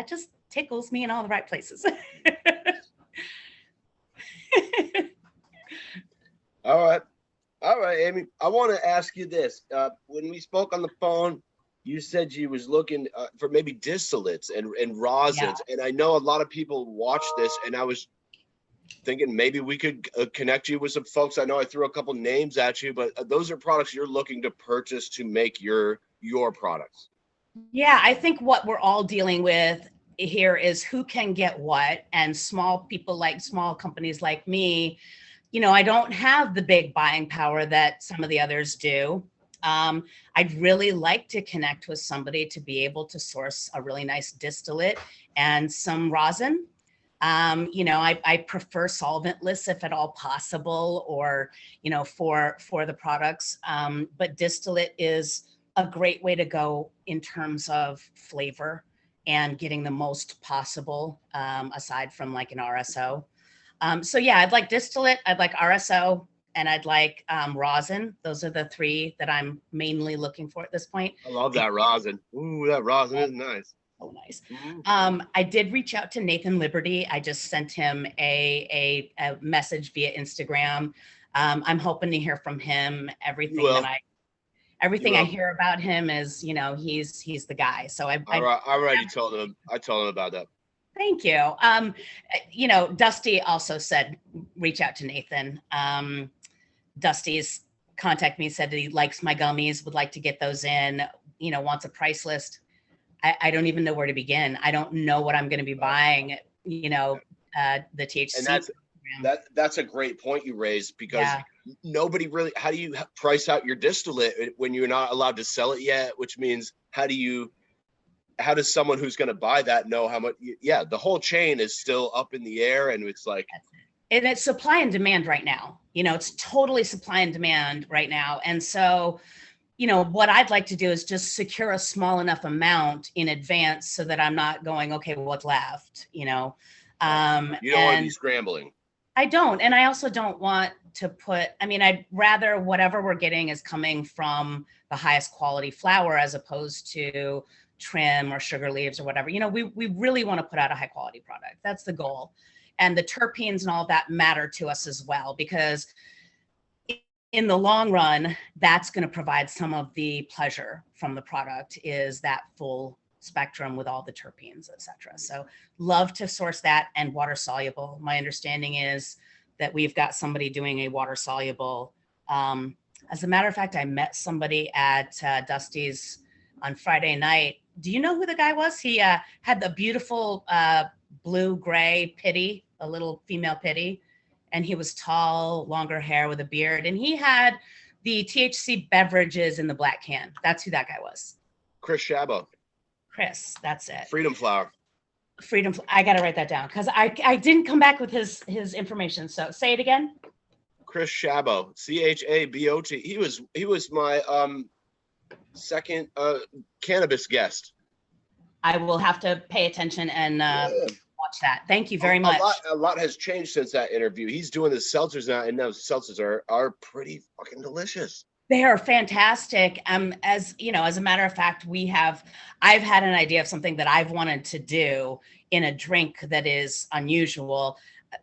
just tickles me in all the right places. All right, Amy. I want to ask you this. When we spoke on the phone, you said you was looking for maybe distillates and rosins. Yeah. And I know a lot of people watch this, and I was thinking maybe we could connect you with some folks. I know I threw a couple names at you, but those are products you're looking to purchase to make your products. Yeah, I think what we're all dealing with here is who can get what, and small companies like me, you know, I don't have the big buying power that some of the others do. I'd really like to connect with somebody to be able to source a really nice distillate and some rosin. You know, I prefer solventless if at all possible, or, you know, for the products. But distillate is a great way to go in terms of flavor and getting the most possible, aside from like an RSO. So yeah, I'd like distillate, I'd like RSO, and I'd like rosin. Those are the three that I'm mainly looking for at this point. I love that rosin. Ooh, that rosin is nice. Oh, nice. I did reach out to Nathan Liberty. I just sent him a message via Instagram. I'm hoping to hear from him. Everything I hear about him is, you know, he's the guy. So I already told him. I told him about that. Thank you. You know, Dusty also said, reach out to Nathan. Dusty's contacted me, said that he likes my gummies, would like to get those in, you know, wants a price list. I don't even know where to begin. I don't know what I'm going to be buying, you know, the THC. And that's a great point you raised, because nobody really, how do you price out your distillate when you're not allowed to sell it yet? Which means, how does someone who's going to buy that know how much? Yeah, the whole chain is still up in the air, and it's like, and it's supply and demand right now. You know, it's totally supply and demand right now. And so, you know, what I'd like to do is just secure a small enough amount in advance so that I'm not going, okay, well, what's left, you know? You don't want to be scrambling. I don't. And I also don't want to I'd rather whatever we're getting is coming from the highest quality flower, as opposed to trim or sugar leaves or whatever. You know, we really want to put out a high quality product. That's the goal. And the terpenes and all of that matter to us as well, because in the long run, that's going to provide some of the pleasure from the product, is that full spectrum with all the terpenes, et cetera. So love to source that, and water soluble. My understanding is that we've got somebody doing a water soluble. As a matter of fact, I met somebody at Dusty's on Friday night. Do you know who the guy was? He had the beautiful blue-gray pitty, a little female pitty. And he was tall, longer hair with a beard. And he had the THC beverages in the black can. That's who that guy was. Chris Shabo. Chris, that's it. Freedom Flower. I got to write that down, because I didn't come back with his information. So say it again. Chris Shabo, Chabot. He was my second cannabis guest. I will have to pay attention and watch watch that. Thank you very much. A lot has changed since that interview. He's doing the seltzers now, and those seltzers are pretty fucking delicious. They are fantastic. As you know, as a matter of fact, I've had an idea of something that I've wanted to do in a drink that is unusual.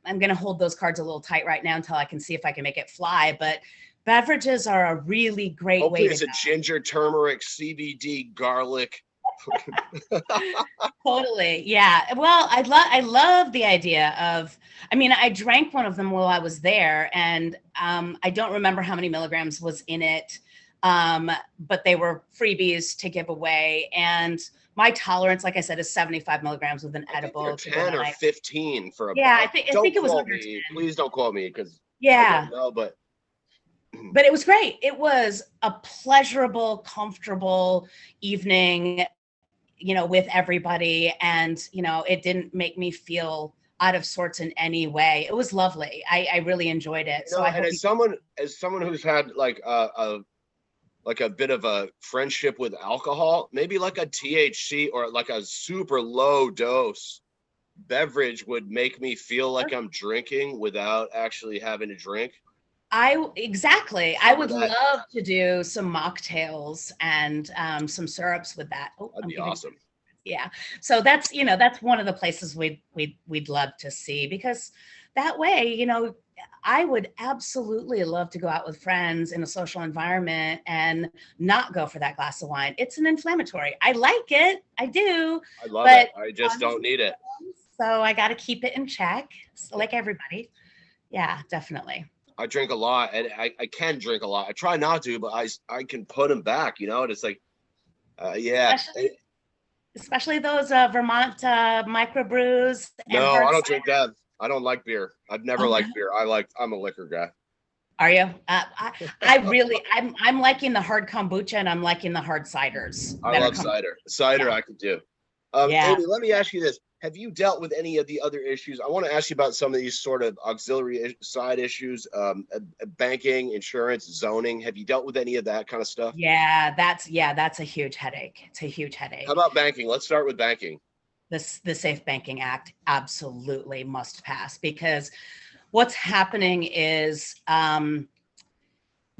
I'm going to hold those cards a little tight right now until I can see if I can make it fly. But beverages are a really great Hopefully way it's a ginger, turmeric, CBD, garlic. Totally. Yeah. Well, I love the idea of, I mean, I drank one of them while I was there, and I don't remember how many milligrams was in it. But they were freebies to give away. And my tolerance, like I said, is 75 milligrams with an edible. 10 or 15 for a I think it was under 10. Please don't quote me, because yeah. I don't know, but it was great. It was a pleasurable, comfortable evening, with everybody. And, it didn't make me feel out of sorts in any way. It was lovely. I really enjoyed it. So and as someone who's had like a bit of a friendship with alcohol, maybe like a THC or like a super low dose beverage would make me feel like I'm drinking without actually having to drink. I would love to do some mocktails and some syrups with that. That'd be awesome. Yeah. So that's one of the places we'd love to see, because that way, I would absolutely love to go out with friends in a social environment and not go for that glass of wine. It's an inflammatory. I like it. I do. I love it. I just don't need it. So I got to keep it in check. So like everybody. Yeah, definitely. I drink a lot, and I can drink a lot. I try not to, but I can put them back, and it's like, yeah. Especially those Vermont microbrews. No, I don't drink that. I don't like beer. I've never liked beer. I'm a liquor guy. Are you? I'm liking the hard kombucha, and I'm liking the hard ciders. I love cider. Cider, yeah. I could do. Amy, let me ask you this. Have you dealt with any of the other issues? I want to ask you about some of these sort of auxiliary side issues, banking, insurance, zoning. Have you dealt with any of that kind of stuff? Yeah, that's a huge headache. It's a huge headache. How about banking? Let's start with banking. The Safe Banking Act absolutely must pass, because what's happening is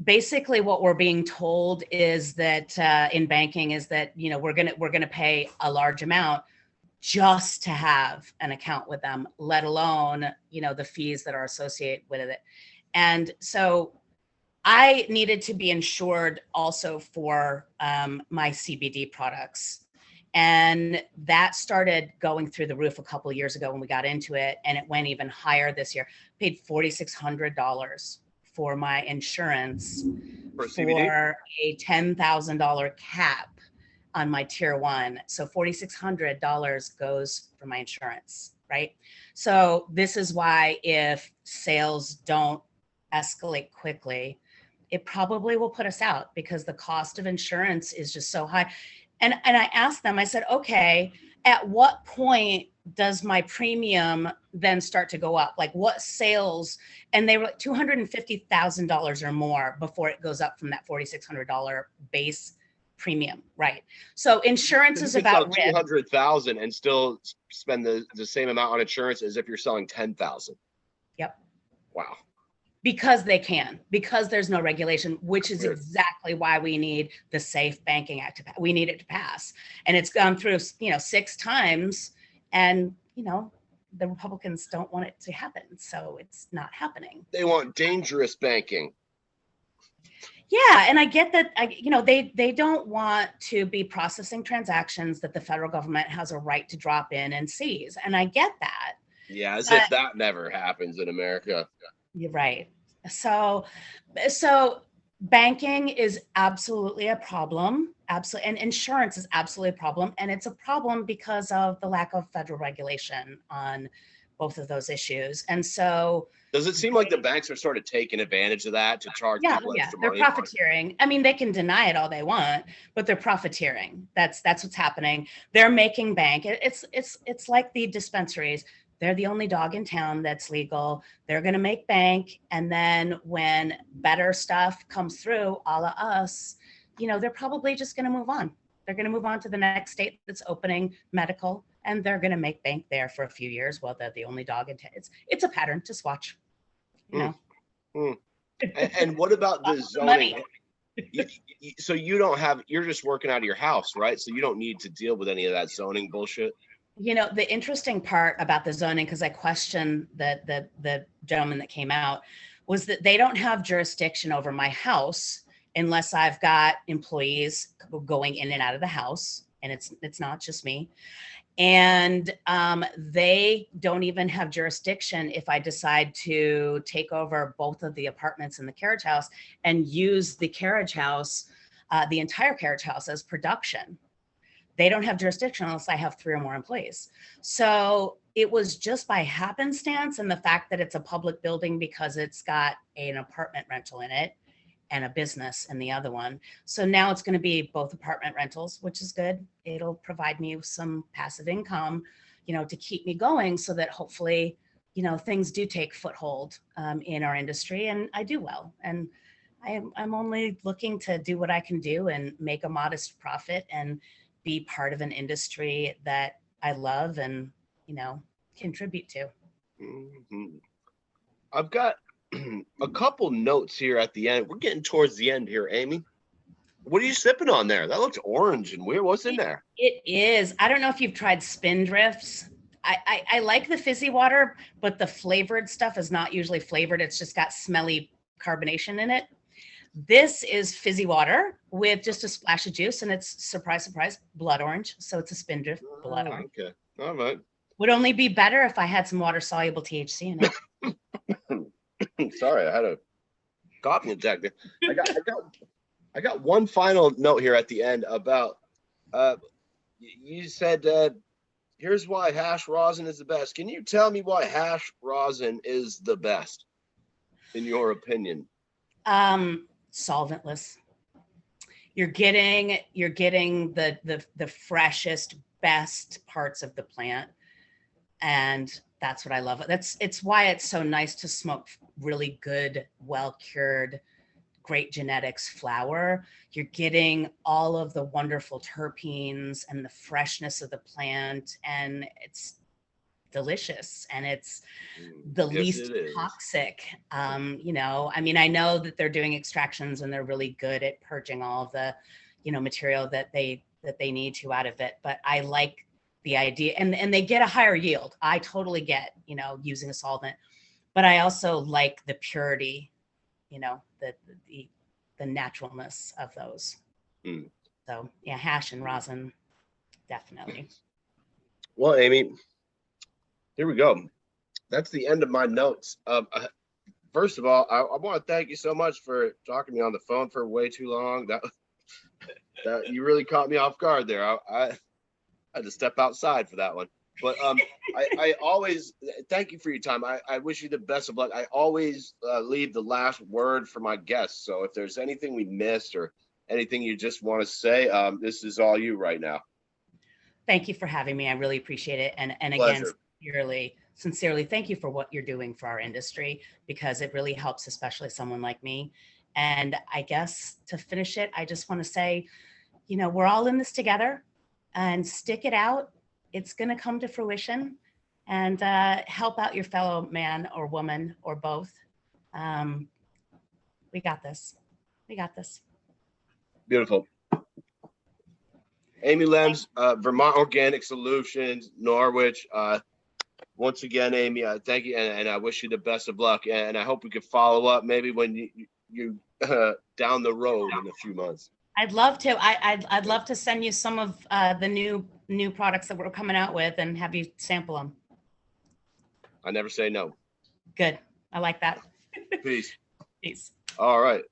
basically what we're being told is that in banking is that we're gonna pay a large amount just to have an account with them, let alone, the fees that are associated with it. And so I needed to be insured also for my CBD products. And that started going through the roof a couple of years ago when we got into it. And it went even higher this year. Paid $4,600 for my insurance for a $10,000 cap on my tier 1. So $4,600 goes for my insurance, right? So this is why if sales don't escalate quickly, it probably will put us out, because the cost of insurance is just so high. And I asked them, I said, okay, at what point does my premium then start to go up? Like what sales? And they were like $250,000 or more before it goes up from that $4,600 base premium, right? So insurance is about $200,000 and still spend the same amount on insurance as if you're selling 10,000. Yep. Wow. Because there's no regulation, which is exactly why we need the Safe Banking Act. We need it to pass, and it's gone through 6 times, and the Republicans don't want it to happen, so it's not happening. They want dangerous banking. Yeah, and I get that. They don't want to be processing transactions that the federal government has a right to drop in and seize, and I get that. Yeah, as if that never happens in America. You're right. So banking is absolutely a problem. Absolutely, and insurance is absolutely a problem, and it's a problem because of the lack of federal regulation on both of those issues. And so, does it seem like the banks are sort of taking advantage of that to charge people extra money? They're profiteering. I mean, they can deny it all they want, but they're profiteering. That's what's happening. They're making bank. It's like the dispensaries. They're the only dog in town that's legal. They're going to make bank. And then when better stuff comes through, a la us, they're probably just going to move on. They're going to move on to the next state that's opening medical, and they're going to make bank there for a few years while they're the only dog in town. It's a pattern. Just watch. You know. Mm. And what about the zoning? So you don't have, you're just working out of your house, right? So you don't need to deal with any of that zoning bullshit. You know, the interesting part about the zoning, because I questioned the gentleman that came out, was that they don't have jurisdiction over my house unless I've got employees going in and out of the house, and it's not just me. And they don't even have jurisdiction if I decide to take over both of the apartments in the carriage house and use the carriage house, the entire carriage house, as production. They don't have jurisdiction unless I have 3 or more employees. So it was just by happenstance, and the fact that it's a public building because it's got an apartment rental in it and a business in the other one. So now it's going to be both apartment rentals, which is good. It'll provide me with some passive income, you know, to keep me going, so that hopefully, you know, things do take foothold in our industry and I do well. And I'm only looking to do what I can do and make a modest profit and be part of an industry that I love and, you know, contribute to. Mm-hmm. I've got a couple notes here at the end. We're getting towards the end here, Amy. What are you sipping on there? That looks orange and weird. What's in there? It is. I don't know if you've tried Spindrifts. I like the fizzy water, but the flavored stuff is not usually flavored. It's just got smelly carbonation in it. This is fizzy water with just a splash of juice, and it's, surprise, surprise, blood orange. So it's a Spindrift blood orange. Okay. All right. Would only be better if I had some water-soluble THC in it. Sorry, I had a coughing attack there. I got one final note here at the end about you said here's why hash rosin is the best. Can you tell me why hash rosin is the best in your opinion? Solventless. You're getting the freshest, best parts of the plant, and that's what I love. It's why it's so nice to smoke really good, well cured, great genetics flower. You're getting all of the wonderful terpenes and the freshness of the plant, and it's delicious, and it's the least toxic. You know, I mean, I know that they're doing extractions and they're really good at purging all of the, you know, material that they need to out of it. But I like the idea, and they get a higher yield. I totally get, you know, using a solvent, but I also like the purity, you know, the naturalness of those. So yeah, hash and rosin, definitely. Well, Amy, here we go. That's the end of my notes. First of all, I want to thank you so much for talking to me on the phone for way too long. That you really caught me off guard there. I had to step outside for that one. But I always thank you for your time. I wish you the best of luck. I always leave the last word for my guests. So if there's anything we missed or anything you just want to say, this is all you right now. Thank you for having me. I really appreciate it. And again, sincerely, thank you for what you're doing for our industry, because it really helps, especially someone like me. And I guess to finish it, I just want to say, you know, we're all in this together, and stick it out. It's going to come to fruition, and help out your fellow man or woman or both. We got this. We got this. Beautiful. Amy Lems, Vermont Organic Solutions, Norwich. Once again, Amy, thank you, and I wish you the best of luck. And I hope we could follow up maybe when you down the road in a few months. I'd love to. I'd love to send you some of the new products that we're coming out with and have you sample them. I never say no. Good. I like that. Peace. Peace. All right.